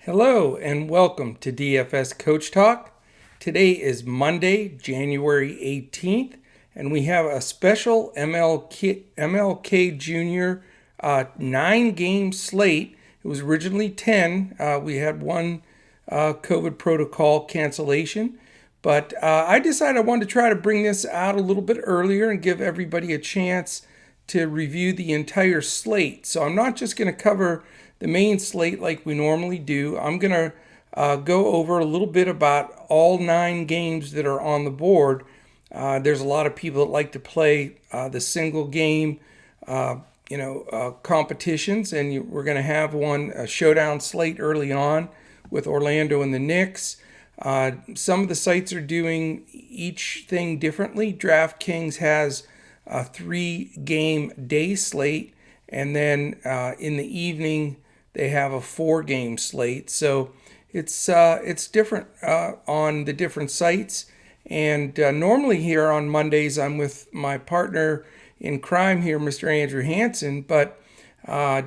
Hello and welcome to DFS Coach Talk. Today is Monday, January 18th, and we have a special MLK Jr. 9-game slate. It was originally 10. We had one COVID protocol cancellation, but I decided I wanted to try to bring this out a little bit earlier and give everybody a chance to review the entire slate. So I'm not just going to cover the main slate like we normally do. I'm going to go over a little bit about all 9 games that are on the board. There's a lot of people that like to play the single game competitions, and we're going to have a showdown slate early on with Orlando and the Knicks. Some of the sites are doing each thing differently. Draftkings has a 3-game day slate, and then in the evening they have a 4-game slate. So it's different on the different sites. And normally here on Mondays I'm with my partner in crime here, Mr. Andrew Hansen, but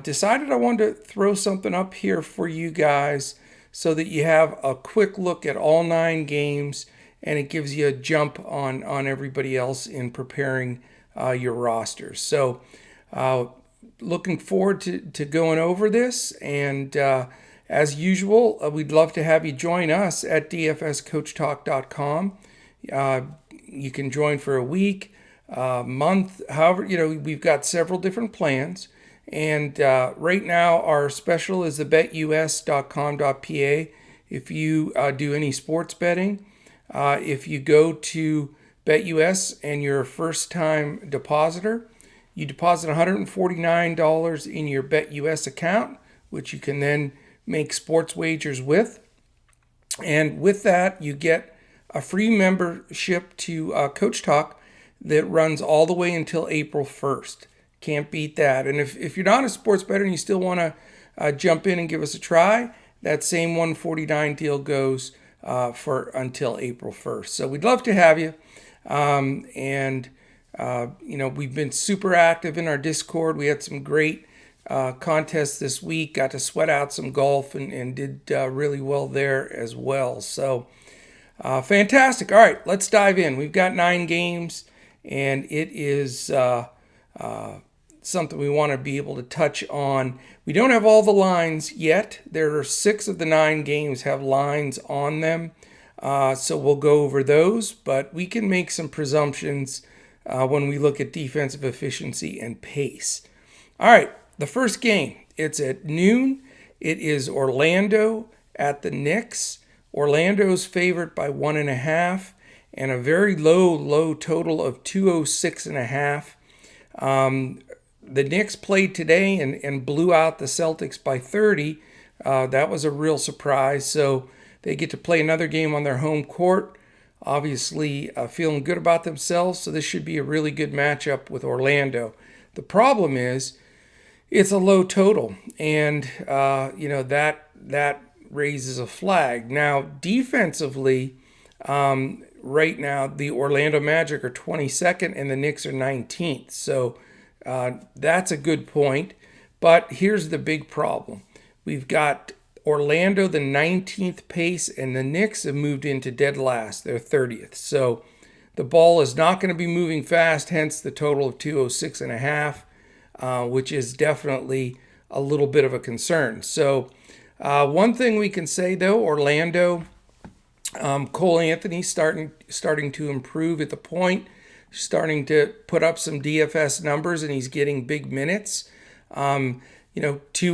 decided I wanted to throw something up here for you guys so that you have a quick look at all 9 games, and it gives you a jump on everybody else in preparing your rosters. So looking forward to going over this, and as usual, we'd love to have you join us at dfscoachtalk.com. You can join for a week, month, however, we've got several different plans. And right now our special is the betus.com.pa. If you do any sports betting, if you go to BetUS and you're a first-time depositor, you deposit $149 in your BetUS account, which you can then make sports wagers with. And with that, you get a free membership to Coach Talk that runs all the way until April 1st. Can't beat that. And if you're not a sports bettor and you still want to jump in and give us a try, that same $149 deal goes for until April 1st. So we'd love to have you. We've been super active in our Discord. We had some great contests this week. Got to sweat out some golf and did really well there as well. So fantastic. All right, let's dive in. We've got 9 games, and it is something we want to be able to touch on. We don't have all the lines yet. There are 6 of the 9 games have lines on them. So we'll go over those, but we can make some presumptions when we look at defensive efficiency and pace. All right, the first game, it's at noon. It is Orlando at the Knicks. Orlando's favored by 1.5 and a very low total of 206.5. The Knicks played today and blew out the Celtics by 30. That was a real surprise. So they get to play another game on their home court. Obviously feeling good about themselves, so this should be a really good matchup with Orlando. The problem is it's a low total, and that raises a flag. Now, defensively, right now the Orlando Magic are 22nd and the Knicks are 19th. So that's a good point. But here's the big problem. We've got Orlando, the 19th pace, and the Knicks have moved into dead last. They're 30th. So the ball is not going to be moving fast, hence the total of 206.5, which is definitely a little bit of a concern. So one thing we can say, though, Orlando, Cole Anthony starting to improve at the point, starting to put up some DFS numbers, and he's getting big minutes. 2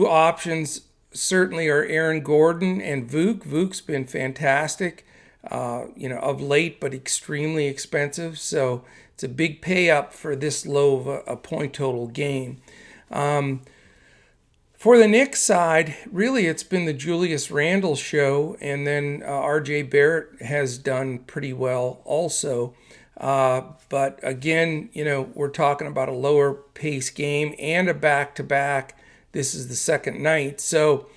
options certainly are Aaron Gordon and Vuk. Vuk's been fantastic, of late, but extremely expensive. So it's a big pay up for this low of a point total game. For the Knicks side, really it's been the Julius Randle show, and then R.J. Barrett has done pretty well also. But again, we're talking about a lower pace game and a back-to-back. This is the second night. So,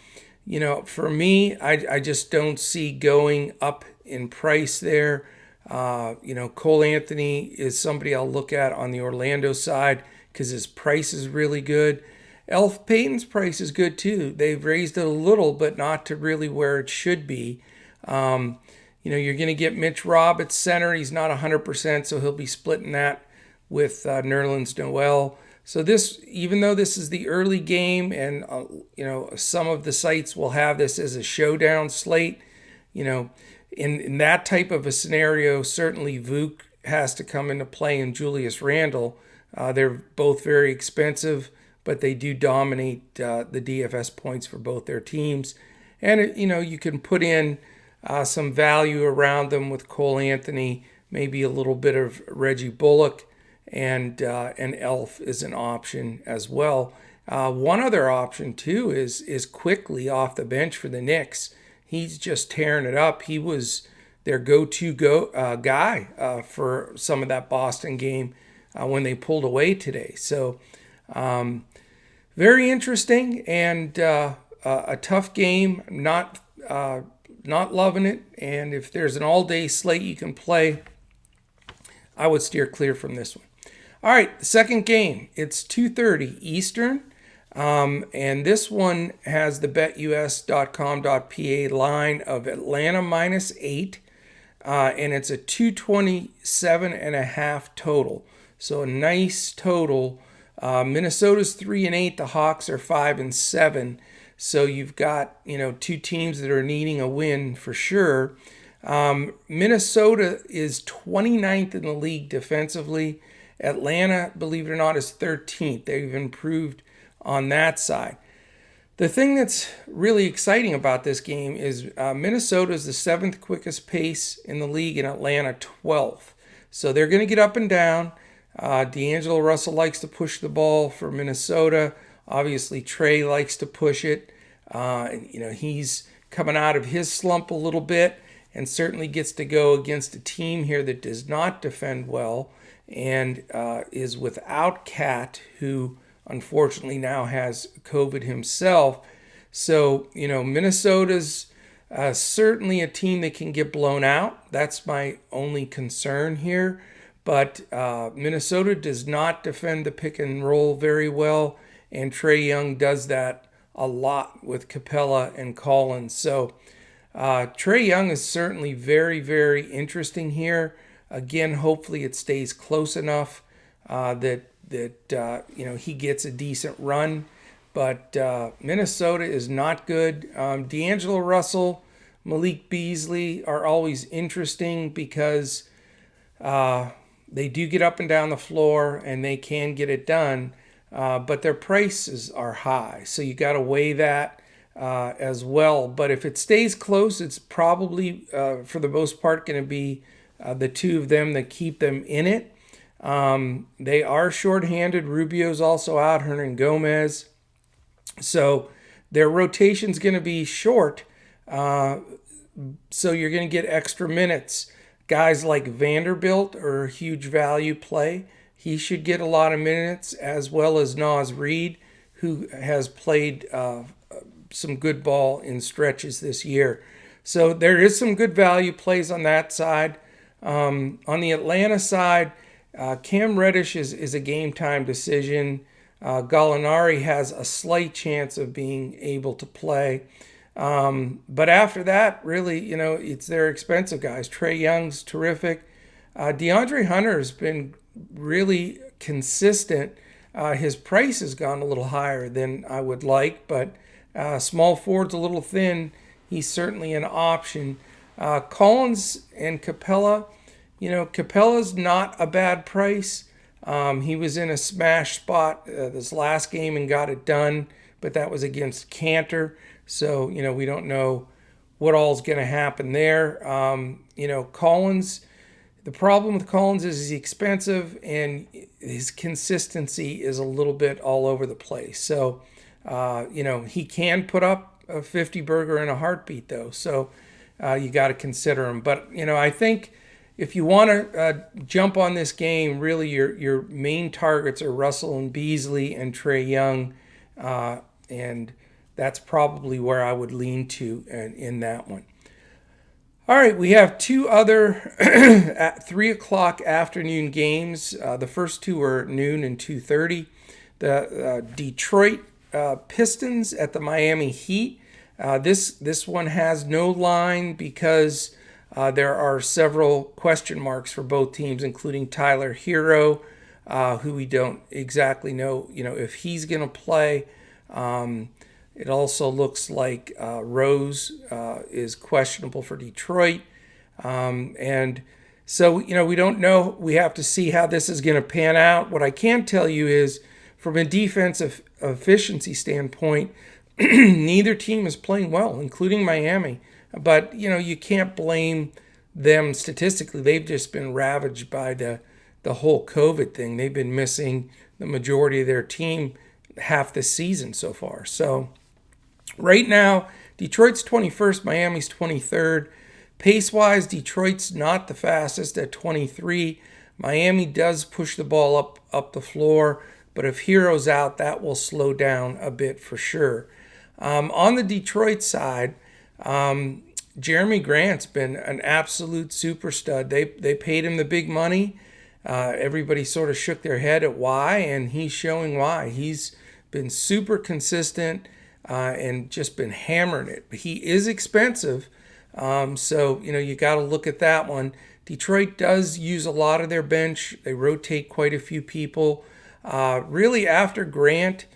for me, I just don't see going up in price there. Cole Anthony is somebody I'll look at on the Orlando side because his price is really good. Elf Payton's price is good too. They've raised it a little, but not to really where it should be. You're going to get Mitch Robb at center. He's not 100%, so he'll be splitting that with Nerlens Noel. So this, even though this is the early game, and some of the sites will have this as a showdown slate, in that type of a scenario, certainly Vuk has to come into play, and Julius Randle. They're both very expensive, but they do dominate the DFS points for both their teams. And you can put in some value around them with Cole Anthony, maybe a little bit of Reggie Bullock, and Elf is an option as well. One other option too is Quickly off the bench for the Knicks. He's just tearing it up. He was their go-to guy for some of that Boston game when they pulled away today. So very interesting and a tough game. Not loving it. And if there's an all-day slate you can play, I would steer clear from this one. All right, the second game. It's 2:30 Eastern. And this one has the BetUS.com.pa line of Atlanta -8. And it's a 227.5 total. So a nice total. Minnesota's 3-8. The Hawks are 5-7. So you've got, two teams that are needing a win for sure. Minnesota is 29th in the league defensively. Atlanta, believe it or not, is 13th. They've improved on that side. The thing that's really exciting about this game is Minnesota is the 7th quickest pace in the league and Atlanta 12th. So they're going to get up and down. D'Angelo Russell likes to push the ball for Minnesota. Obviously, Trey likes to push it. He's coming out of his slump a little bit and certainly gets to go against a team here that does not defend well and is without Cat, who unfortunately now has COVID himself. So, Minnesota's certainly a team that can get blown out. That's my only concern here. But Minnesota does not defend the pick and roll very well, and Trae Young does that a lot with Capella and Collins. So Trae Young is certainly very, very interesting here. Again, hopefully it stays close enough that he gets a decent run. But Minnesota is not good. D'Angelo Russell, Malik Beasley are always interesting because they do get up and down the floor and they can get it done. But their prices are high. So you got to weigh that as well. But if it stays close, it's probably, for the most part, going to be the two of them that keep them in it. They are shorthanded. Rubio's also out, Hernan Gomez. So their rotation's going to be short. So you're going to get extra minutes. Guys like Vanderbilt are a huge value play. He should get a lot of minutes, as well as Naz Reid, who has played some good ball in stretches this year. So there is some good value plays on that side. On the Atlanta side, Cam Reddish is a game time decision. Gallinari has a slight chance of being able to play. But after that, really, it's their expensive guys. Trae Young's terrific. DeAndre Hunter has been really consistent. His price has gone a little higher than I would like, but small forward's a little thin. He's certainly an option. Collins and Capella, Capella's not a bad price. He was in a smash spot this last game and got it done, but that was against Cantor. So, we don't know what all's going to happen there. Collins, the problem with Collins is he's expensive and his consistency is a little bit all over the place. So, he can put up a 50 burger in a heartbeat though. So you got to consider him. But, I think if you want to jump on this game, really your main targets are Russell and Beasley and Trae Young. And that's probably where I would lean to in that one. All right, we have two other at 3 o'clock afternoon games. The first two are noon and 2:30. The Detroit Pistons at the Miami Heat. This one has no line because there are several question marks for both teams, including Tyler Hero, who we don't exactly know, if he's going to play. It also looks like Rose is questionable for Detroit. And so, we don't know. We have to see how this is going to pan out. What I can tell you is, from a defensive efficiency standpoint, neither team is playing well, including Miami. But, you can't blame them statistically. They've just been ravaged by the whole COVID thing. They've been missing the majority of their team half the season so far. So right now, Detroit's 21st, Miami's 23rd. Pace-wise, Detroit's not the fastest at 23. Miami does push the ball up the floor, but if Hero's out, that will slow down a bit for sure. On the Detroit side, Jeremy Grant's been an absolute super stud. They paid him the big money. Everybody sort of shook their head at why, and he's showing why. He's been super consistent and just been hammering it. But he is expensive, so you got to look at that one. Detroit does use a lot of their bench. They rotate quite a few people. Really, after Grant,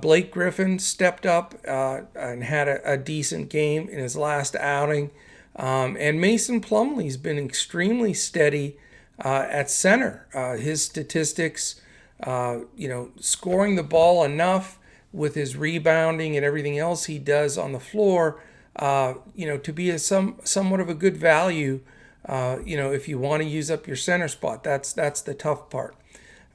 Blake Griffin stepped up and had a decent game in his last outing. And Mason Plumlee's been extremely steady at center. His statistics, scoring the ball enough with his rebounding and everything else he does on the floor, to be somewhat of a good value, if you want to use up your center spot. That's the tough part.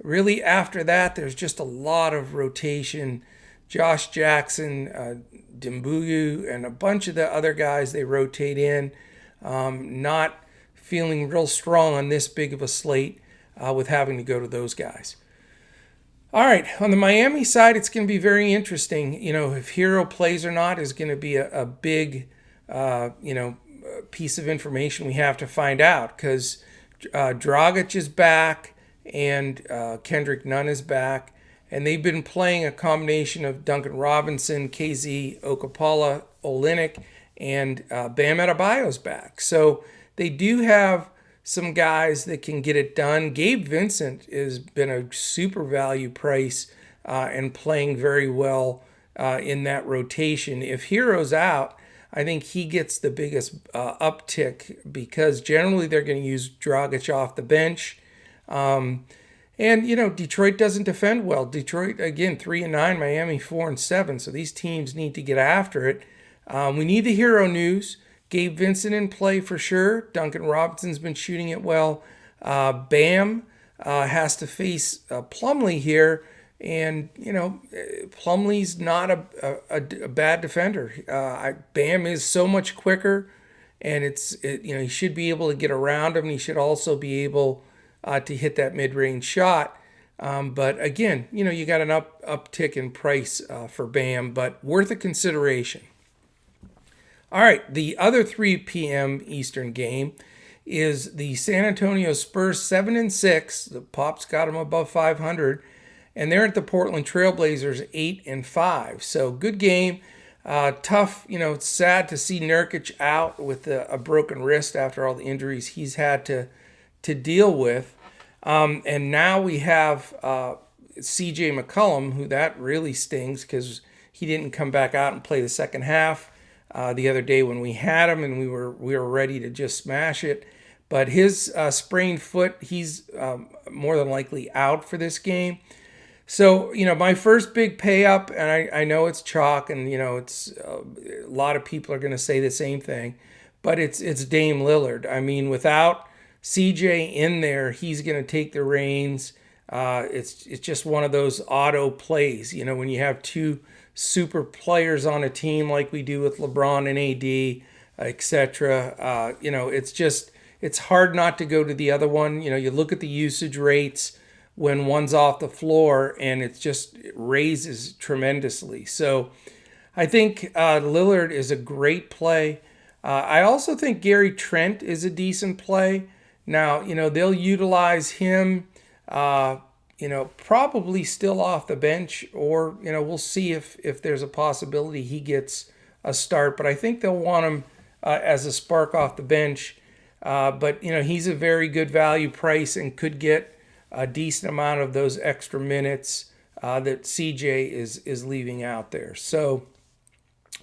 Really, after that, there's just a lot of rotation. Josh Jackson, Dimbuyu, and a bunch of the other guys they rotate in. Not feeling real strong on this big of a slate with having to go to those guys. All right, on the Miami side, it's going to be very interesting. If Hero plays or not is going to be a big, piece of information we have to find out, because Dragic is back and Kendrick Nunn is back, and they've been playing a combination of Duncan Robinson, KZ Okpala, Olynyk, and Bam Adebayo's back. So they do have some guys that can get it done. Gabe Vincent has been a super value price and playing very well in that rotation. If Hero's out, I think he gets the biggest uptick, because generally they're going to use Dragic off the bench. And Detroit doesn't defend well. Detroit, again, 3-9, Miami 4-7. So these teams need to get after it. We need the Hero news. Gabe Vincent in play for sure. Duncan Robinson's been shooting it well. Bam has to face Plumlee here. And, Plumlee's not a bad defender. Bam is so much quicker, and he should be able to get around him. He should also be able to hit that mid-range shot. But again, you got an uptick in price for Bam, but worth a consideration. All right, the other 3 p.m. Eastern game is the San Antonio Spurs 7-6. The Pops got them above 500, and they're at the Portland Trailblazers 8-5. So good game. Tough, it's sad to see Nurkic out with a broken wrist after all the injuries he's had to deal with. And now we have CJ McCollum, who that really stings because he didn't come back out and play the second half the other day when we had him, and we were ready to just smash it. But his sprained foot, he's more than likely out for this game. So, my first big pay up, and I know it's chalk, and, it's a lot of people are going to say the same thing, but it's Dame Lillard. I mean, without CJ in there, he's going to take the reins. It's just one of those auto plays, when you have 2 super players on a team like we do with LeBron and AD, etc. It's hard not to go to the other one. You look at the usage rates when one's off the floor, and it raises tremendously. So I think Lillard is a great play. I also think Gary Trent is a decent play. Now, they'll utilize him, probably still off the bench, or, we'll see if there's a possibility he gets a start. But I think they'll want him as a spark off the bench. But, he's a very good value price and could get a decent amount of those extra minutes that CJ is leaving out there. So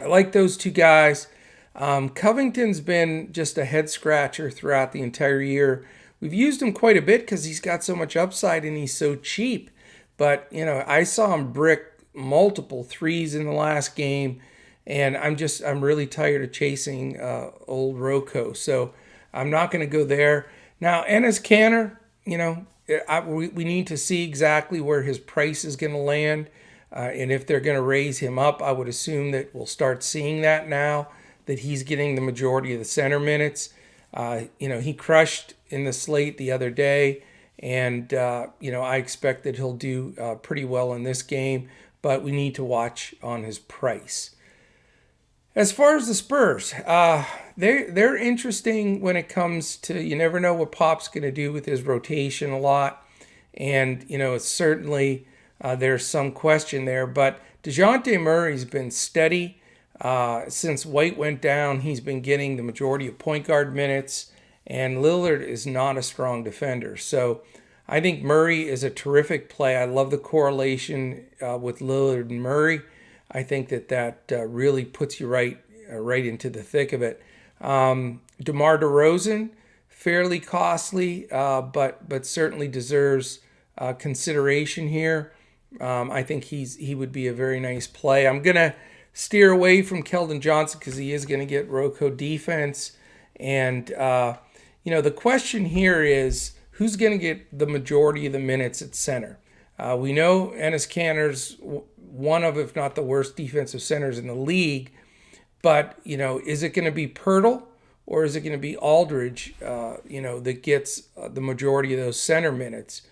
I like those two guys. Covington's been just a head scratcher throughout the entire year. We've used him quite a bit because he's got so much upside and he's so cheap. But, I saw him brick multiple threes in the last game, and I'm really tired of chasing old Rocco. So I'm not going to go there. Now, Enes Kanter, we need to see exactly where his price is going to land. And if they're going to raise him up, I would assume that we'll start seeing that now that he's getting the majority of the center minutes. He crushed in the slate the other day, and, I expect that he'll do pretty well in this game, but we need to watch on his price. As far as the Spurs, they're interesting when it comes to, you never know what Pop's going to do with his rotation a lot, and, it's certainly there's some question there, but DeJounte Murray's been steady. Since White went down, he's been getting the majority of point guard minutes, and Lillard is not a strong defender. So I think Murray is a terrific play. I love the correlation with Lillard and Murray. I think that really puts you right into the thick of it. DeMar DeRozan, fairly costly, but certainly deserves consideration here. I think he would be a very nice play. I'm going to steer away from Keldon Johnson because he is going to get Rocco defense. And, the question here is who's going to get the majority of the minutes at center? We know Enes Kanter's one of, if not the worst defensive centers in the league. But, is it going to be Pirtle or is it going to be Aldridge, that gets the majority of those center minutes?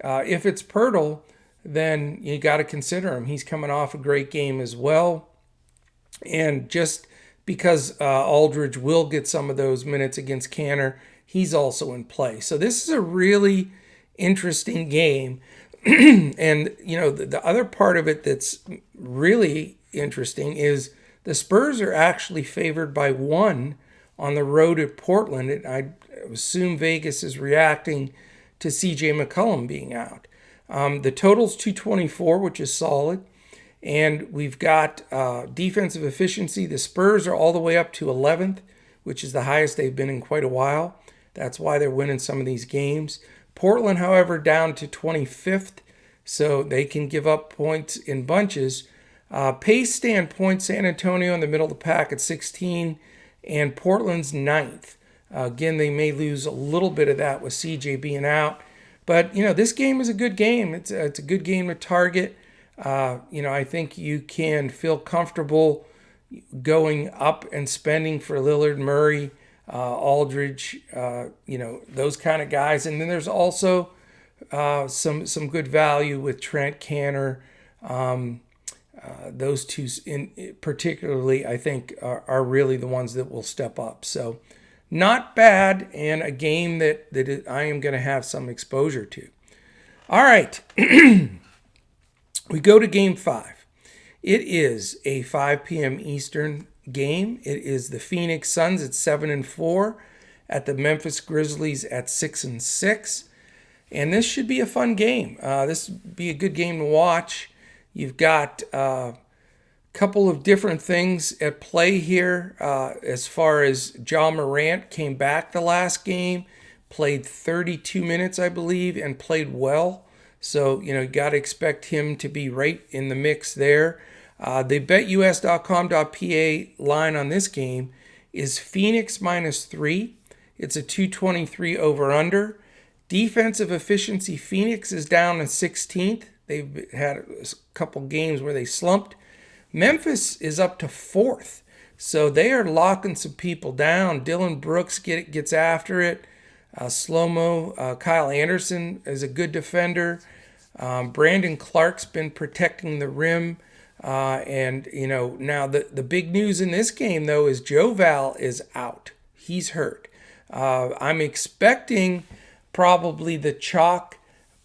If it's Pirtle, then you got to consider him. He's coming off a great game as well. And just because Aldridge will get some of those minutes against Kanter, he's also in play. So this is a really interesting game. And, the other part of it that's really interesting is the Spurs are actually favored by 1 on the road at Portland. And I assume Vegas is reacting to CJ McCollum being out. The total's 224, which is solid. And we've got defensive efficiency. The Spurs are all the way up to 11th, which is the highest they've been in quite a while. That's why they're winning some of these games. Portland, however, down to 25th, so they can give up points in bunches. Pace standpoint, San Antonio in the middle of the pack at 16, and Portland's 9th. Again, they may lose a little bit of that with CJ being out. But, this game is a good game. It's a good game to target. I think you can feel comfortable going up and spending for Lillard, Murray, Aldridge, those kind of guys. And then there's also some good value with Trent, Kanter. Those two particularly, I think, are really the ones that will step up. So not bad, and a game that I am going to have some exposure to. All right. We go to Game 5. It is a 5 p.m. Eastern game. It is the Phoenix Suns at 7-4, at the Memphis Grizzlies at 6-6. And this should be a fun game. This would be a good game to watch. You've got a couple of different things at play here. As far as Ja Morant came back the last game, played 32 minutes, I believe, and played well. So, you got to expect him to be right in the mix there. The BetUS.com.pa line on this game is Phoenix -3. It's a 223 over-under. Defensive efficiency, Phoenix is down to 16th. They've had a couple games where they slumped. Memphis is up to 4th. So they are locking some people down. Dylan Brooks gets after it. Slow-mo, Kyle Anderson is a good defender. Brandon Clark's been protecting the rim. And now the big news in this game, though, is Joe Val is out. He's hurt. I'm expecting probably the chalk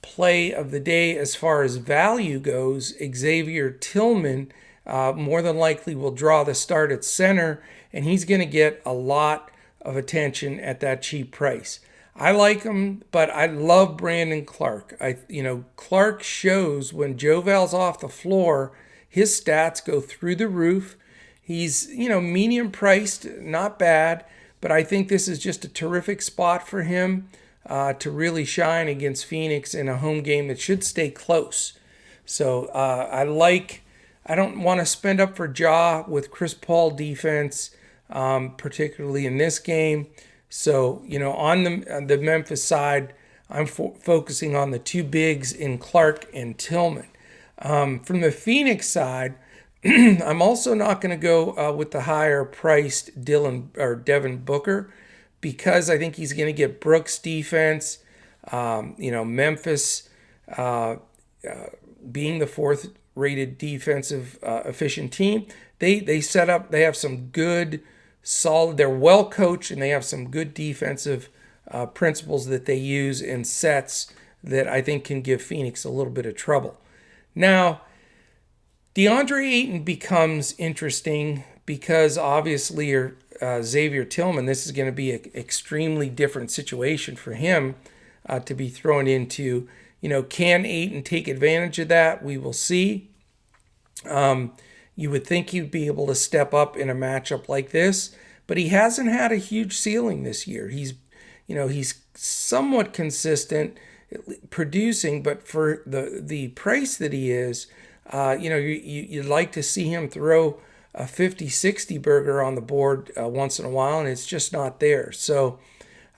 play of the day as far as value goes, Xavier Tillman more than likely will draw the start at center, and he's going to get a lot of attention at that cheap price. I like him, but I love Brandon Clark. Clark shows when Jovel's off the floor, his stats go through the roof. He's, medium priced, not bad, but I think this is just a terrific spot for him to really shine against Phoenix in a home game that should stay close. So I don't want to spend up for Ja with Chris Paul defense, particularly in this game. So, on the Memphis side, I'm focusing on the two bigs in Clark and Tillman. From the Phoenix side, I'm also not going to go with the higher priced Devin Booker because I think he's going to get Brooks defense. Memphis being the fourth rated defensive efficient team, they have some good solid, they're well coached, and they have some good defensive principles that they use in sets that I think can give Phoenix a little bit of trouble. Now, DeAndre Ayton becomes interesting because obviously Xavier Tillman, this is going to be an extremely different situation for him to be thrown into. Can Ayton take advantage of that? We will see. You would think he'd be able to step up in a matchup like this, but he hasn't had a huge ceiling this year. He's somewhat consistent producing, but for the price that he is, you'd like to see him throw a 50-60 burger on the board once in a while, and it's just not there. So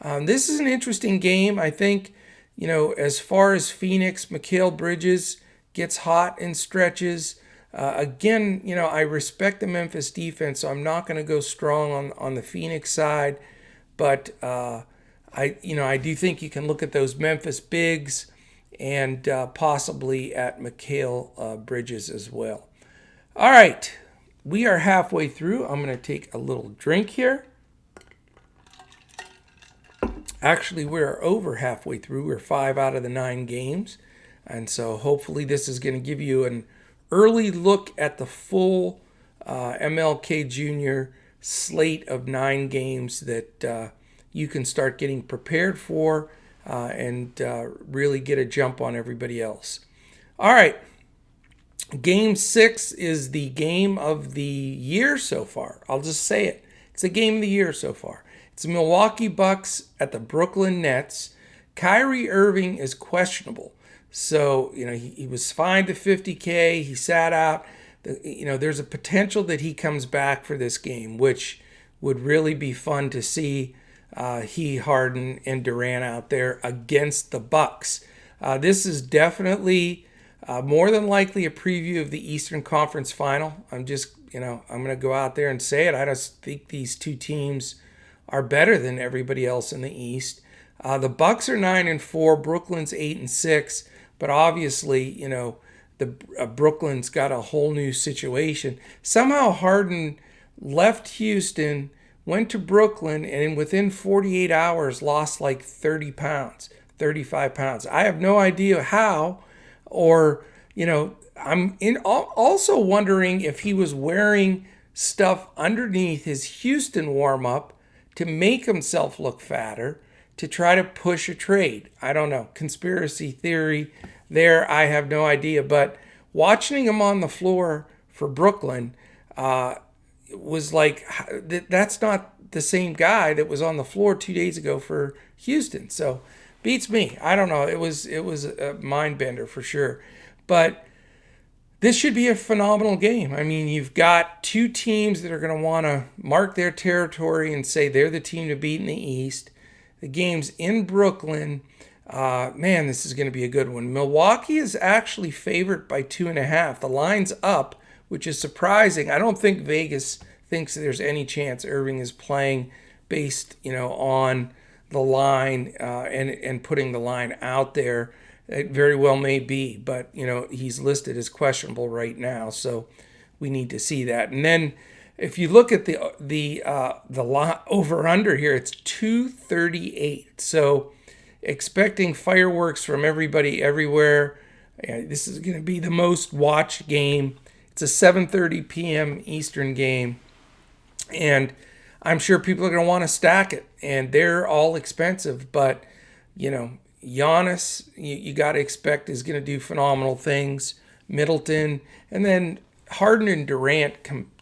this is an interesting game. I think, as far as Phoenix, Mikal Bridges gets hot in stretches. Again, I respect the Memphis defense, so I'm not going to go strong on the Phoenix side. But I do think you can look at those Memphis bigs and possibly at Mikal Bridges as well. All right, we are halfway through. I'm going to take a little drink here. Actually, we're over halfway through. We're 5 out of the 9 games. And so hopefully this is going to give you an early look at the full MLK Jr. slate of 9 games that you can start getting prepared for and really get a jump on everybody else. All right. Game 6 is the game of the year so far. I'll just say it. It's a game of the year so far. It's the Milwaukee Bucks at the Brooklyn Nets. Kyrie Irving is questionable. So, he was fined to $50K. He sat out. There's a potential that he comes back for this game, which would really be fun to see he, Harden, and Durant out there against the Bucks. This is definitely more than likely a preview of the Eastern Conference Final. I'm going to go out there and say it. I just think these two teams are better than everybody else in the East. The Bucks are 9-4. Brooklyn's 8-6. But obviously, the Brooklyn's got a whole new situation. Somehow Harden left Houston, went to Brooklyn, and within 48 hours lost like 30 pounds, 35 pounds. I have no idea how, or, I'm also wondering if he was wearing stuff underneath his Houston warm-up to make himself look fatter, to try to push a trade. I don't know. Conspiracy theory there. I have no idea. But watching him on the floor for Brooklyn was like, that's not the same guy that was on the floor 2 days ago for Houston. So beats me. I don't know. It was a mind bender for sure. But this should be a phenomenal game. I mean, you've got two teams that are going to want to mark their territory and say they're the team to beat in the East. The game's in Brooklyn. Man, this is going to be a good one. Milwaukee is actually favored by 2.5. The line's up, which is surprising. I don't think Vegas thinks there's any chance Irving is playing based, on the line and putting the line out there. It very well may be, but he's listed as questionable right now, so we need to see that. And then if you look at the over under here, it's 238. So expecting fireworks from everybody everywhere. This is going to be the most watched game. It's a 7:30 p.m. Eastern game, and I'm sure people are going to want to stack it, and they're all expensive. But, Giannis, you got to expect is going to do phenomenal things. Middleton, and then Harden and Durant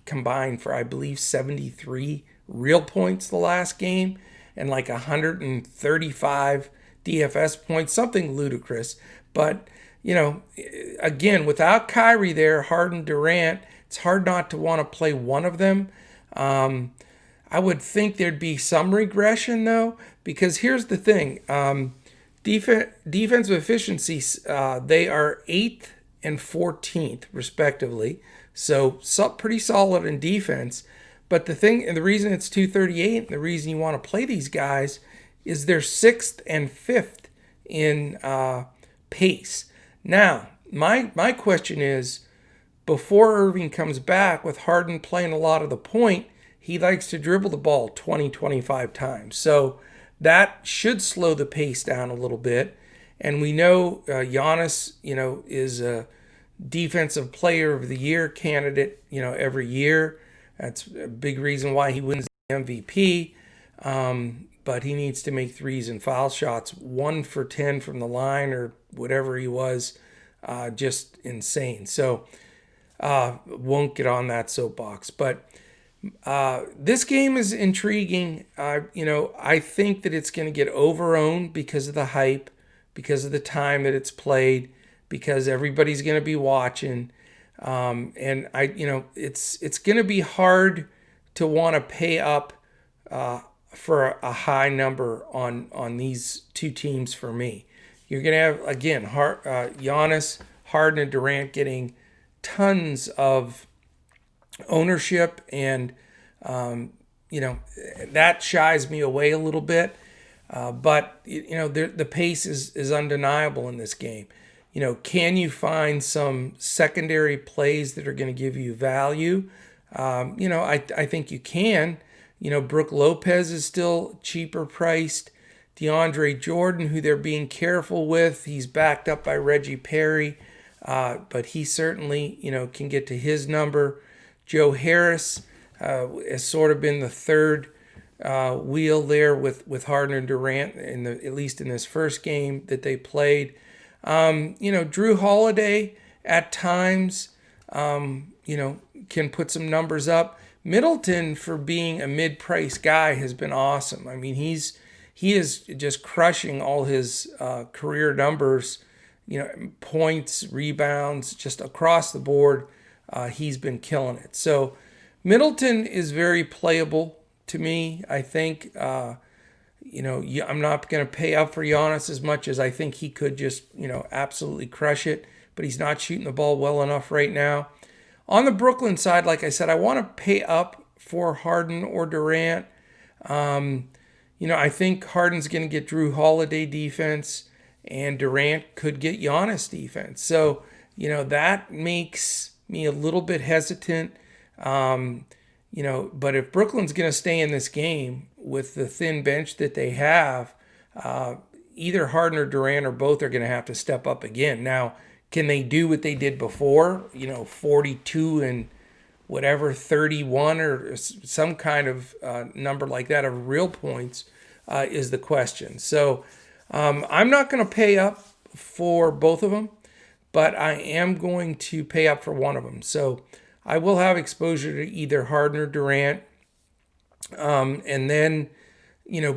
combined for, I believe, 73 real points the last game and like 135 DFS points, something ludicrous. But, again, without Kyrie there, Harden, Durant, it's hard not to want to play one of them. I would think there'd be some regression, though, because here's the thing. Defensive efficiency, they are 8th and 14th, respectively. So pretty solid in defense. But the thing, and the reason it's 238, and the reason you want to play these guys is they're 6th and 5th in pace. Now, my question is, before Irving comes back with Harden playing a lot of the point, he likes to dribble the ball 20, 25 times. So that should slow the pace down a little bit. And we know Giannis, is a defensive player of the year candidate, every year. That's a big reason why he wins the MVP. But he needs to make threes and foul shots, 1 for 10 from the line or whatever he was, just insane. So won't get on that soapbox. But this game is intriguing. I think that it's going to get over-owned because of the hype, because of the time that it's played, because everybody's going to be watching. And it's going to be hard to want to pay up for a high number on these two teams for me. You're going to have, again, Giannis, Harden, and Durant getting tons of ownership, and that shies me away a little bit. But the pace is undeniable in this game. Can you find some secondary plays that are going to give you value? I think you can. Brook Lopez is still cheaper priced. DeAndre Jordan, who they're being careful with, he's backed up by Reggie Perry, but he certainly, can get to his number. Joe Harris has sort of been the third wheel there with Harden and Durant, at least in this first game that they played. Drew Holiday at times, can put some numbers up. Middleton, for being a mid-price guy, has been awesome. I mean, he is just crushing all his career numbers, points, rebounds, just across the board. He's been killing it. So Middleton is very playable to me. I think, I'm not going to pay up for Giannis as much as I think he could just, absolutely crush it. But he's not shooting the ball well enough right now. On the Brooklyn side, like I said, I want to pay up for Harden or Durant. I think Harden's going to get Drew Holiday defense, and Durant could get Giannis defense. So, that makes me a little bit hesitant. But if Brooklyn's going to stay in this game with the thin bench that they have, either Harden or Durant or both are going to have to step up again. Now, can they do what they did before? 42 and whatever, 31 or some kind of number like that of real points is the question. So I'm not going to pay up for both of them, but I am going to pay up for one of them. So I will have exposure to either Harden or Durant. And then,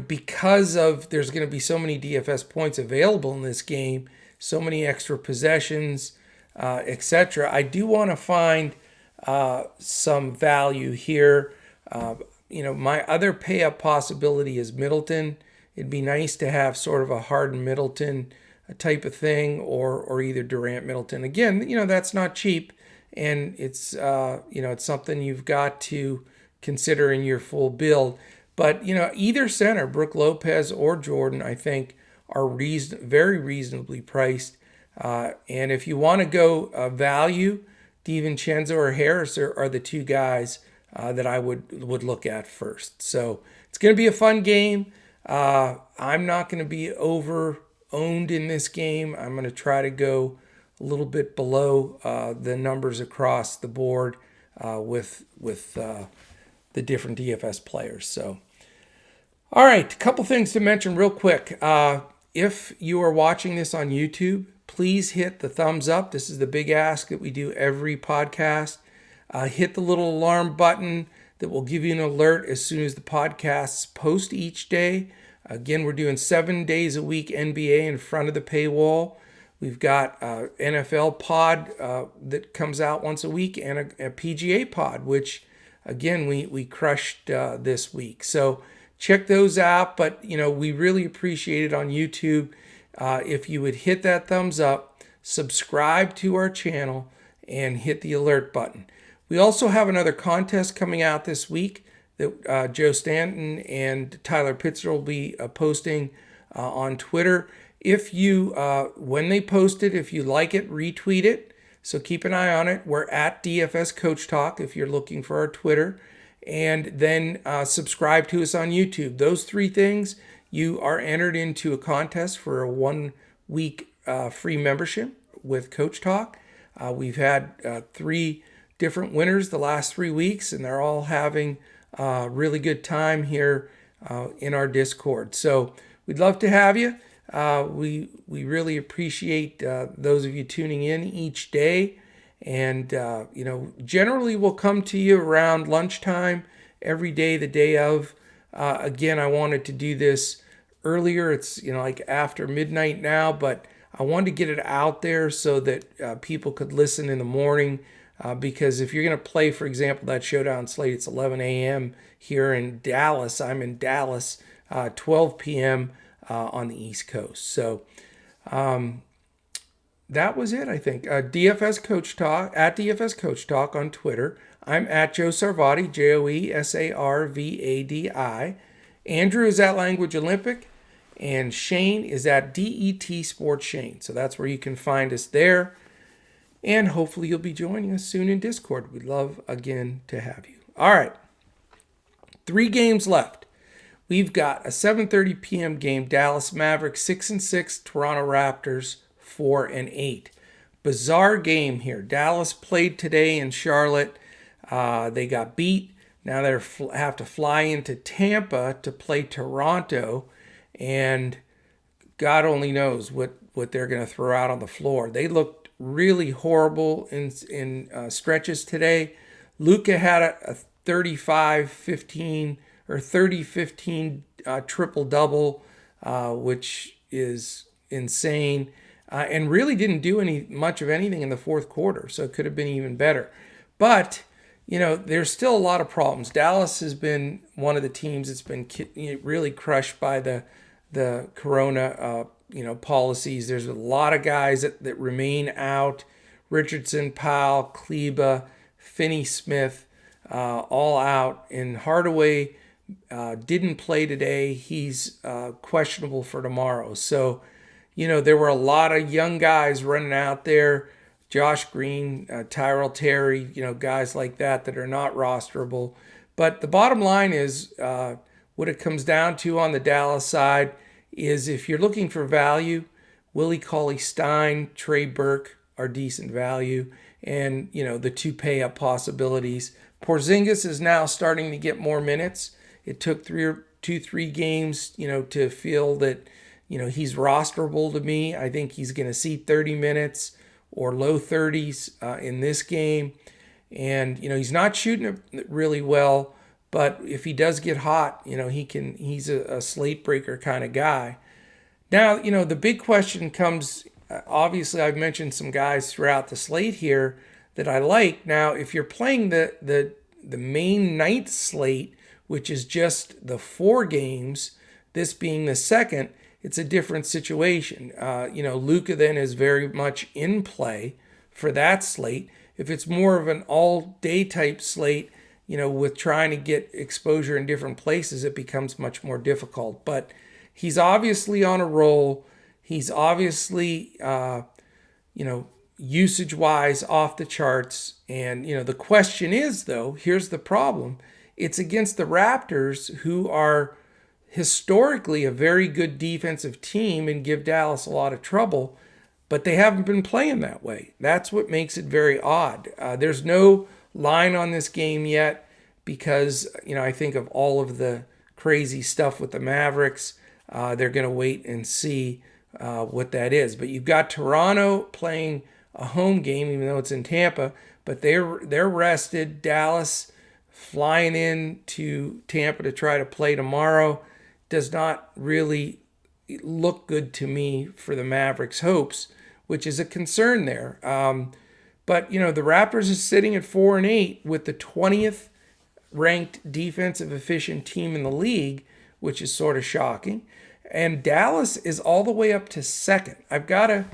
because of there's going to be so many DFS points available in this game, so many extra possessions, etc., I do want to find some value here. My other pay up possibility is Middleton. It'd be nice to have sort of a Harden Middleton type of thing, or either Durant Middleton. Again, that's not cheap, and it's it's something you've got to consider in your full build. But either center, Brook Lopez or Jordan, I think are very reasonably priced. And if you want to go value, DiVincenzo or Harris are the two guys that I would look at first. So it's going to be a fun game. I'm not going to be over owned in this game. I'm going to try to go a little bit below the numbers across the board with the different DFS players. So, all right, a couple things to mention real quick. If you are watching this on YouTube, please hit the thumbs up. This is the big ask that we do every podcast. Hit the little alarm button that will give you an alert as soon as the podcasts post each day. Again, we're doing 7 days a week NBA in front of the paywall. We've got NFL pod that comes out once a week and a PGA pod, which, again, we crushed this week. So check those out. But, we really appreciate it on YouTube. If you would hit that thumbs up, subscribe to our channel, and hit the alert button. We also have another contest coming out this week that Joe Stanton and Tyler Pitzer will be posting on Twitter. If you, when they post it, if you like it, retweet it. So keep an eye on it. We're at DFS Coach Talk if you're looking for our Twitter. And then subscribe to us on YouTube. Those 3 things, you are entered into a contest for a 1-week free membership with Coach Talk. We've had 3 different winners the last 3 weeks, and they're all having a really good time here in our Discord. So we'd love to have you. We really appreciate those of you tuning in each day. And, generally we'll come to you around lunchtime every day, the day of. Again, I wanted to do this earlier. It's, like after midnight now, but I wanted to get it out there so that people could listen in the morning. Because if you're going to play, for example, that Showdown slate, it's 11 a.m. here in Dallas. I'm in Dallas, 12 p.m. On the East Coast. So that was it, I think. DFS Coach Talk, at DFS Coach Talk on Twitter. I'm at Joe Sarvadi, JoeSarvadi. Andrew is at Language Olympic. And Shane is at DET Sports Shane. So that's where you can find us there. And hopefully you'll be joining us soon in Discord. We'd love, again, to have you. All right. 3 games left. We've got a 7:30 p.m. game. Dallas Mavericks 6-6. Toronto Raptors 4-8. Bizarre game here. Dallas played today in Charlotte. They got beat. Now they have to fly into Tampa to play Toronto. And God only knows what they're going to throw out on the floor. They looked really horrible in stretches today. Luka had a 35-15 or 30-15 triple-double, which is insane, and really didn't do much of anything in the fourth quarter, so it could have been even better. But, there's still a lot of problems. Dallas has been one of the teams that's been really crushed by the corona policies. There's a lot of guys that remain out. Richardson, Powell, Kleba, Finney-Smith, all out. And Hardaway didn't play today. He's questionable for tomorrow. So, there were a lot of young guys running out there. Josh Green, Tyrell Terry, guys like that are not rosterable. But the bottom line is what it comes down to on the Dallas side is if you're looking for value, Willie Cauley-Stein, Trey Burke are decent value. And, the 2 pay-up possibilities. Porzingis is now starting to get more minutes. It took 3 games, to feel that, he's rosterable to me. I think he's going to see 30 minutes or low 30s in this game. And, he's not shooting it really well. But if he does get hot, he's a slate breaker kind of guy. Now, the big question comes, obviously I've mentioned some guys throughout the slate here that I like. Now, if you're playing the main night slate, which is just the 4 games, this being the second, it's a different situation. Luka then is very much in play for that slate. If it's more of an all-day type slate, with trying to get exposure in different places, it becomes much more difficult. But he's obviously on a roll. He's obviously, usage-wise off the charts. And, the question is, though, here's the problem. It's against the Raptors, who are historically a very good defensive team and give Dallas a lot of trouble, but they haven't been playing that way. That's what makes it very odd. There's no line on this game yet because, I think of all of the crazy stuff with the Mavericks. They're going to wait and see what that is. But you've got Toronto playing a home game, even though it's in Tampa, but they're rested. Dallas flying in to Tampa to try to play tomorrow does not really look good to me for the Mavericks' hopes, which is a concern there. But the Raptors is sitting at 4-8 with the 20th ranked defensive efficient team in the league, which is sort of shocking. And Dallas is all the way up to second. I've got to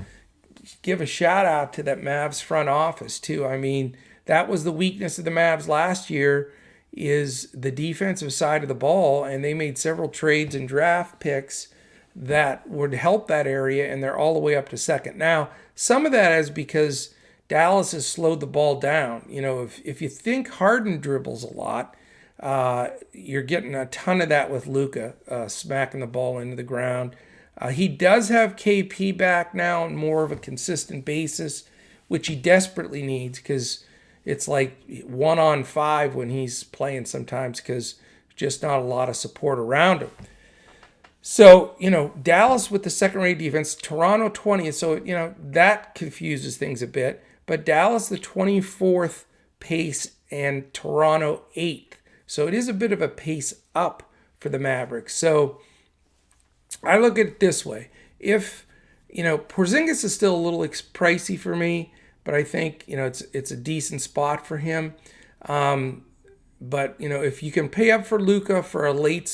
give a shout out to that Mavs front office too. I mean, that was the weakness of the Mavs last year, is the defensive side of the ball, and they made several trades and draft picks that would help that area, and they're all the way up to second. Now, some of that is because Dallas has slowed the ball down. If you think Harden dribbles a lot, you're getting a ton of that with Luka smacking the ball into the ground. He does have KP back now on more of a consistent basis, which he desperately needs because it's like 1-on-5 when he's playing sometimes because just not a lot of support around him. So, Dallas with the second-rate defense, Toronto 20th, so, that confuses things a bit. But Dallas the 24th pace and Toronto 8th. So it is a bit of a pace up for the Mavericks. So I look at it this way. If, Porzingis is still a little pricey for me, but I think, it's a decent spot for him. But, if you can pay up for Luka for a late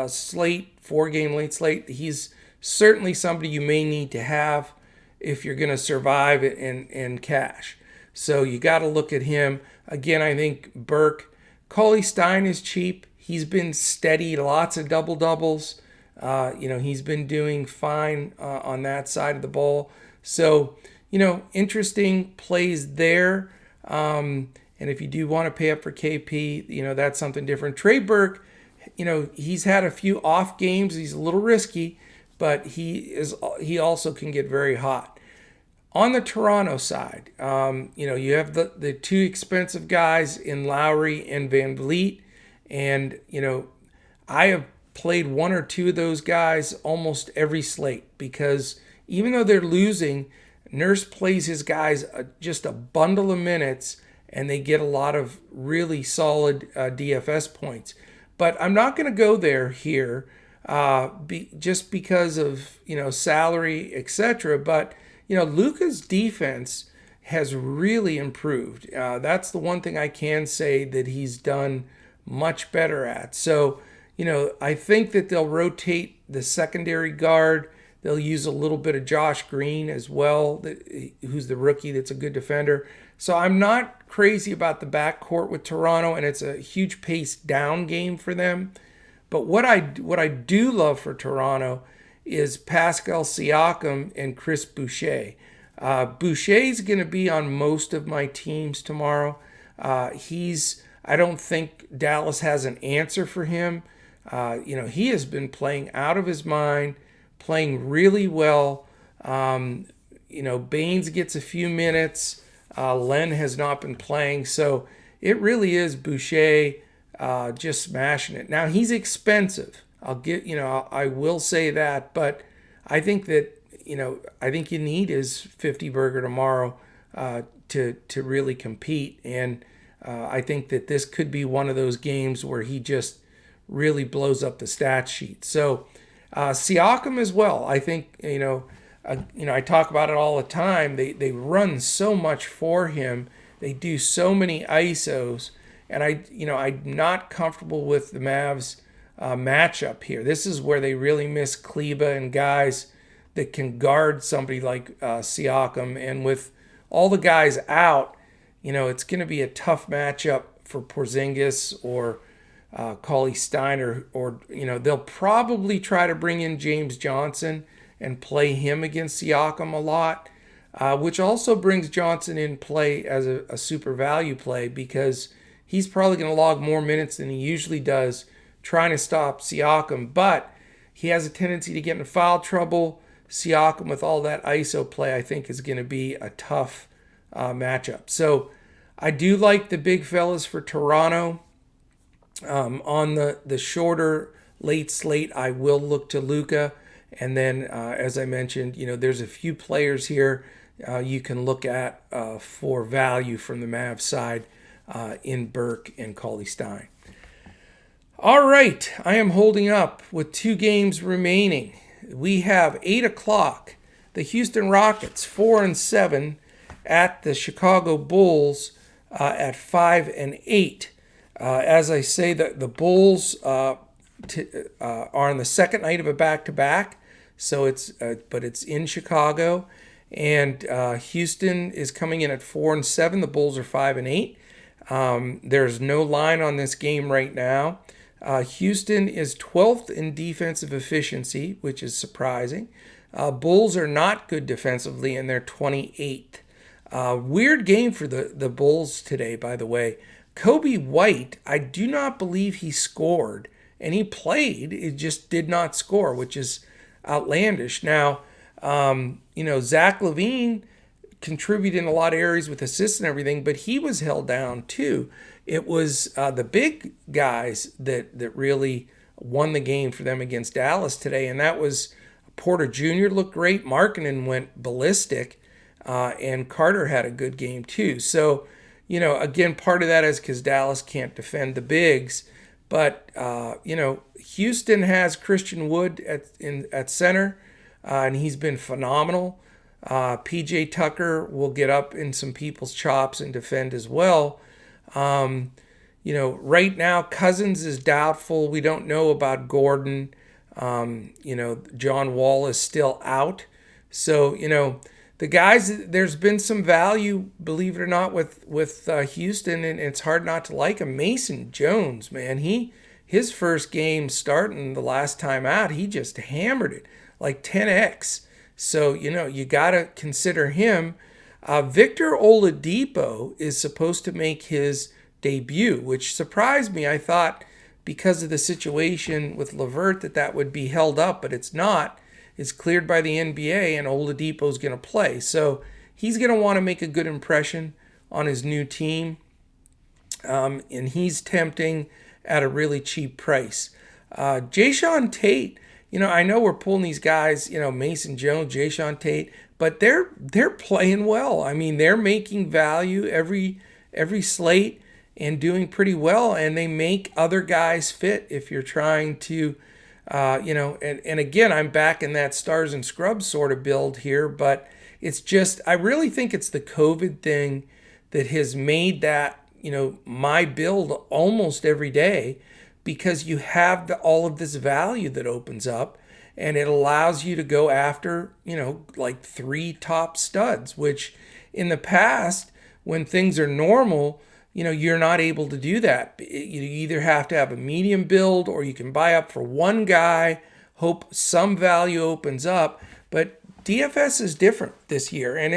slate, 4-game late slate, he's certainly somebody you may need to have if you're going to survive in cash. So you got to look at him. Again, I think Burke. Cauley Stein is cheap. He's been steady, lots of double-doubles. He's been doing fine on that side of the ball. So, interesting plays there. And if you do want to pay up for KP, that's something different. Trey Burke, he's had a few off games. He's a little risky, but he also can get very hot. On the Toronto side, you have the two expensive guys in Lowry and Van Vliet. And, I have played one or two of those guys almost every slate because even though they're losing, Nurse plays his guys just a bundle of minutes and they get a lot of really solid DFS points. But I'm not going to go there here just because of, salary, etc. But, Luka's defense has really improved. That's the one thing I can say that he's done much better at. So, I think that they'll rotate the secondary guard. They'll use a little bit of Josh Green as well, who's the rookie that's a good defender. So I'm not crazy about the backcourt with Toronto, and it's a huge pace down game for them. But what I do love for Toronto is Pascal Siakam and Chris Boucher. Boucher's going to be on most of my teams tomorrow. I don't think Dallas has an answer for him. He has been playing out of his mind, playing really well. Baines gets a few minutes. Len has not been playing. So it really is Boucher just smashing it. Now, he's expensive. I will say that, but I think that, I think you need his 50 burger tomorrow to really compete. And I think that this could be one of those games where he just really blows up the stat sheet. So Siakam as well. I think, I talk about it all the time. They run so much for him. They do so many ISOs. And I'm not comfortable with the Mavs matchup here. This is where they really miss Kleba and guys that can guard somebody like Siakam. And with all the guys out, it's going to be a tough matchup for Porzingis or Cauley Stein, or they'll probably try to bring in James Johnson and play him against Siakam a lot, which also brings Johnson in play as a super value play because he's probably going to log more minutes than he usually does trying to stop Siakam, but he has a tendency to get in foul trouble. Siakam, with all that ISO play, I think is going to be a tough matchup. So I do like the big fellas for Toronto. On the shorter late slate, I will look to Luka. And then, as I mentioned, there's a few players here you can look at for value from the Mavs side in Burke and Cauley-Stein. All right, I am holding up with 2 games remaining. We have 8 o'clock. The Houston Rockets 4-7 at the Chicago Bulls at 5-8. As I say, the Bulls are on the second night of a back-to-back, so it's in Chicago, and Houston is coming in at 4-7. The Bulls are 5-8. There's no line on this game right now. Houston is 12th in defensive efficiency, which is surprising. Bulls are not good defensively, and they're 28th. Weird game for the Bulls today, by the way. Kobe White, I do not believe he scored, and he played. It just did not score, which is outlandish. Now, Zach LaVine contributed in a lot of areas with assists and everything, but he was held down too. It was the big guys that really won the game for them against Dallas today, and that was Porter Jr. looked great. Markkanen went ballistic, and Carter had a good game too. So, again, part of that is because Dallas can't defend the bigs. But, Houston has Christian Wood at center, and he's been phenomenal. P.J. Tucker will get up in some people's chops and defend as well. Right now, Cousins is doubtful. We don't know about Gordon. John Wall is still out. So, the guys, there's been some value, believe it or not, with Houston, and it's hard not to like him. Mason Jones, man, his first game starting the last time out, he just hammered it like 10x. So, you got to consider him. Victor Oladipo is supposed to make his debut, which surprised me. I thought because of the situation with LeVert that would be held up, but it's not. It's cleared by the NBA, and Oladipo's going to play. So he's going to want to make a good impression on his new team, and he's tempting at a really cheap price. Jayshawn Tate, I know we're pulling these guys, Mason Jones, Jayshawn Tate, but they're playing well. I mean, they're making value every slate and doing pretty well, and they make other guys fit if you're trying to, and again, I'm back in that stars and scrubs sort of build here, but it's just, I really think it's the COVID thing that has made that, my build almost every day, because you have all of this value that opens up, and it allows you to go after, like 3 top studs, which in the past, when things are normal, you're not able to do that. You either have to have a medium build, or you can buy up for one guy, hope some value opens up. But DFS is different this year, and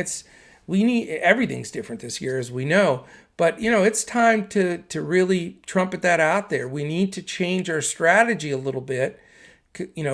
everything's different this year, as we know. But, it's time to really trumpet that out there. We need to change our strategy a little bit,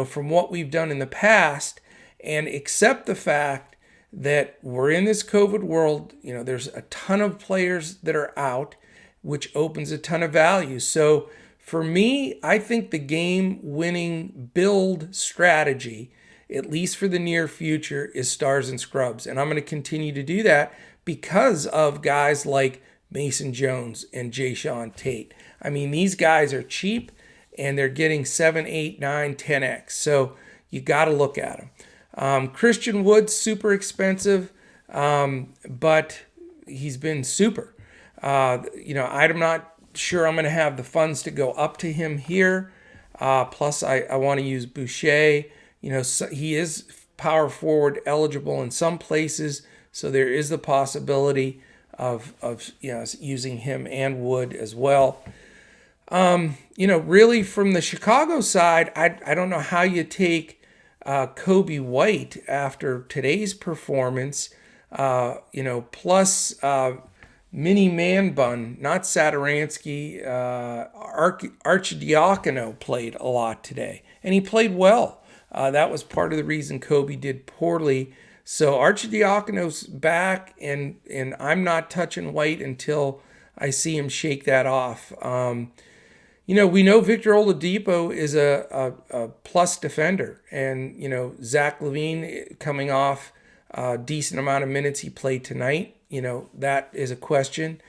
from what we've done in the past, and accept the fact that we're in this COVID world. There's a ton of players that are out, which opens a ton of value. So for me, I think the game-winning build strategy, at least for the near future, is stars and scrubs. And I'm going to continue to do that because of guys like Mason Jones and Jayshawn Tate. I mean, these guys are cheap, and they're getting 7, 8, 9, 10x. So you got to look at them. Christian Wood's super expensive, but he's been super. I'm not sure I'm going to have the funds to go up to him here. Plus, I want to use Boucher. So he is power forward eligible in some places, so there is the possibility of using him and Wood as well. Really from the Chicago side, I don't know how you take Kobe White after today's performance. Plus Mini Man Bun, not Saturansky, Archidiakono played a lot today, and he played well. That was part of the reason Kobe did poorly. So Archidiakono's back, and I'm not touching White until I see him shake that off. We know Victor Oladipo is a plus defender, and Zach LaVine coming off a decent amount of minutes he played tonight. That is a question.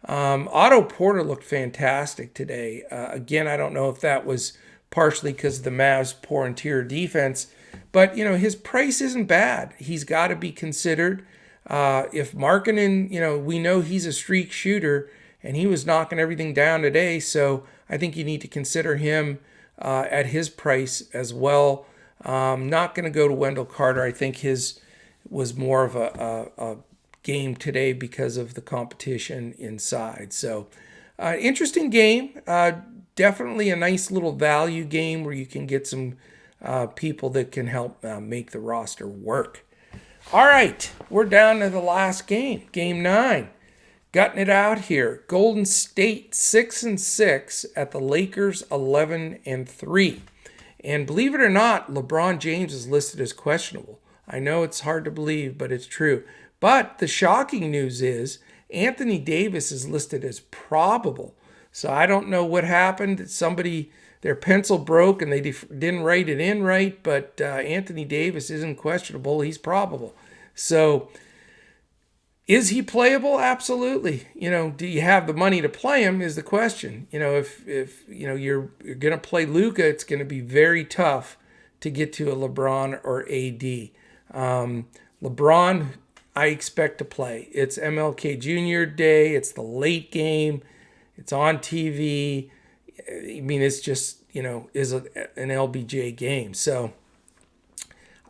Otto Porter looked fantastic today. Again, I don't know if that was partially because of the Mavs' poor interior defense, but his price isn't bad. He's got to be considered. If Markkanen, we know he's a streak shooter, and he was knocking everything down today, so I think you need to consider him at his price as well. Not going to go to Wendell Carter. I think his was more of a game today because of the competition inside. So interesting game. Definitely a nice little value game where you can get some people that can help make the roster work. All right, we're down to the last game, game 9. Gutting it out here. Golden State 6-6 at the Lakers 11-3. And believe it or not, LeBron James is listed as questionable. I know it's hard to believe, but it's true. But the shocking news is Anthony Davis is listed as probable. So I don't know what happened. Their pencil broke and they didn't write it in right, but Anthony Davis isn't questionable. He's probable. So is he playable? Absolutely. Do you have the money to play him is the question. If you're going to play Luka, it's going to be very tough to get to a LeBron or AD. LeBron, I expect to play. It's MLK Jr. Day. It's the late game. It's on TV. I mean, it's just, is an LBJ game. So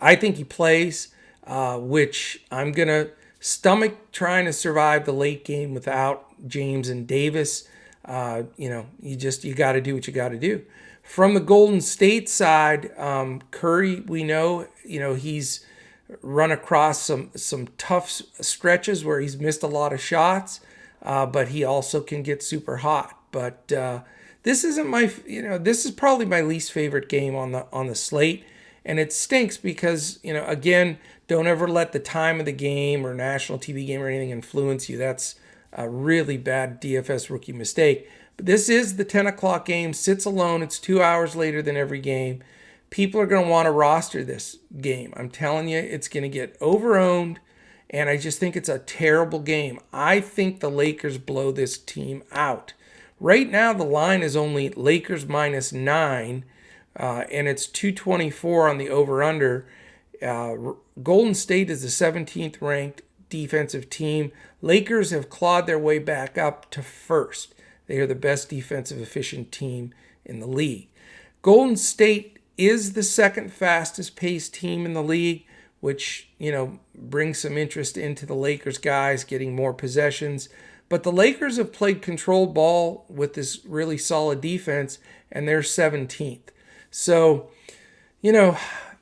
I think he plays, which I'm going to stomach trying to survive the late game without James and Davis. You got to do what you got to do. From the Golden State side, Curry, we know, he's run across some tough stretches where he's missed a lot of shots, but he also can get super hot. But this isn't this is probably my least favorite game on the slate, and it stinks because again, don't ever let the time of the game or national TV game or anything influence you. That's a really bad DFS rookie mistake. But this is the 10 o'clock game, sits alone. It's 2 hours later than every game. People are going to want to roster this game. I'm telling you, it's going to get over-owned, and I just think it's a terrible game. I think the Lakers blow this team out. Right now, the line is only Lakers -9, and it's 224 on the over-under. Golden State is the 17th ranked defensive team. Lakers have clawed their way back up to first. They are the best defensive efficient team in the league. Golden State is the second fastest paced team in the league, which, brings some interest into the Lakers guys getting more possessions. But the Lakers have played controlled ball with this really solid defense, and they're 17th. So,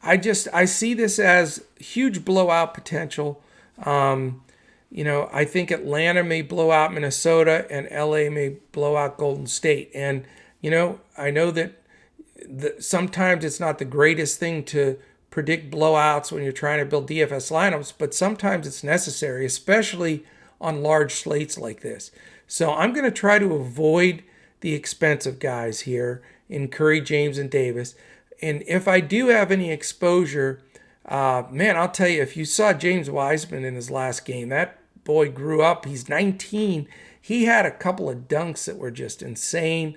I see this as huge blowout potential. I think Atlanta may blow out Minnesota and LA may blow out Golden State. And, I know that sometimes it's not the greatest thing to predict blowouts when you're trying to build DFS lineups, but sometimes it's necessary, especially on large slates like this. So I'm going to try to avoid the expensive guys here in Curry, James, and Davis. And if I do have any exposure, I'll tell you, if you saw James Wiseman in his last game, that boy grew up. He's 19. He had a couple of dunks that were just insane,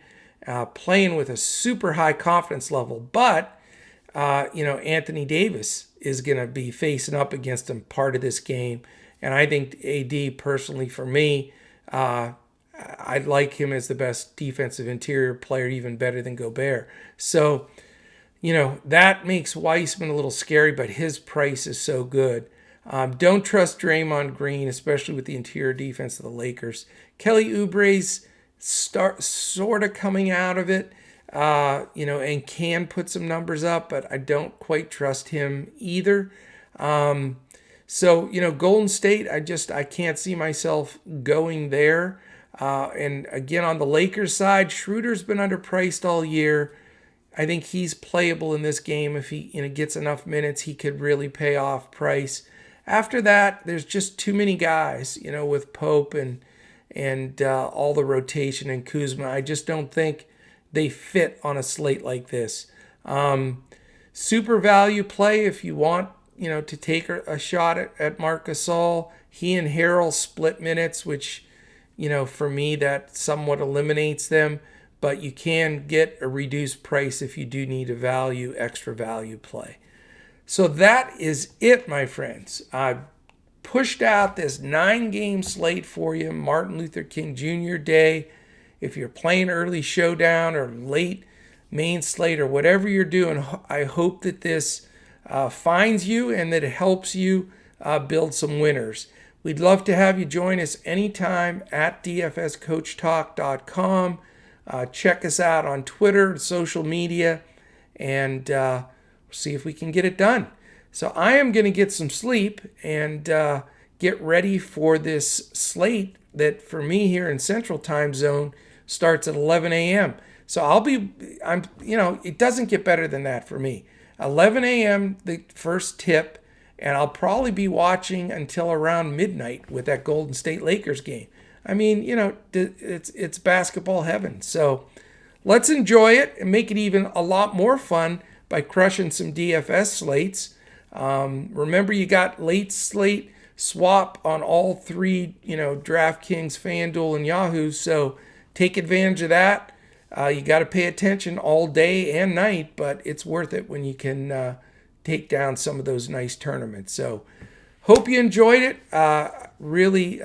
playing with a super high confidence level. But, Anthony Davis is going to be facing up against him part of this game. And I think AD, personally, for me, I'd like him as the best defensive interior player, even better than Gobert. So, that makes Wiseman a little scary, but his price is so good. Don't trust Draymond Green, especially with the interior defense of the Lakers. Kelly Oubre's sort of coming out of it, and can put some numbers up, but I don't quite trust him either. So, Golden State, I can't see myself going there. And again, on the Lakers side, Schroeder's been underpriced all year. I think he's playable in this game. If he gets enough minutes, he could really pay off price. After that, there's just too many guys, with Pope and all the rotation and Kuzma. I just don't think they fit on a slate like this. Super value play if you want, to take a shot at Marc Gasol. He and Harrell split minutes, which, for me, that somewhat eliminates them. But you can get a reduced price if you do need a extra value play. So that is it, my friends. I pushed out this 9-game slate for you, Martin Luther King Jr. Day. If you're playing early showdown or late main slate or whatever you're doing, I hope that this finds you and that it helps you build some winners. We'd love to have you join us anytime at dfscoachtalk.com. Check us out on Twitter, social media, and see if we can get it done. So I am going to get some sleep and get ready for this slate that for me here in Central Time Zone starts at 11 a.m. So it doesn't get better than that for me. 11 a.m. the first tip, and I'll probably be watching until around midnight with that Golden State Lakers game. I mean, it's basketball heaven. So let's enjoy it and make it even a lot more fun by crushing some DFS slates. Remember, you got late slate swap on all three, Draftkings, Fanduel, and Yahoo. So take advantage of that. You got to pay attention all day and night, but it's worth it when you can take down some of those nice tournaments. So hope you enjoyed it. Really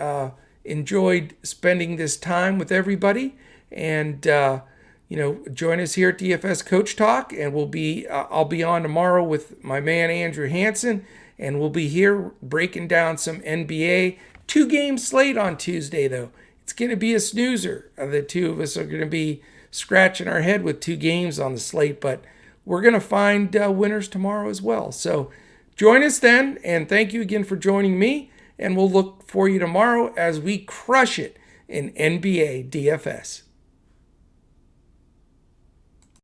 enjoyed spending this time with everybody, and join us here at DFS Coach Talk, and I'll be on tomorrow with my man Andrew Hansen, and we'll be here breaking down some NBA. 2-game slate on Tuesday, though. It's going to be a snoozer. The two of us are going to be scratching our head with 2 games on the slate, but we're going to find winners tomorrow as well. So join us then, and thank you again for joining me. And we'll look for you tomorrow as we crush it in NBA DFS.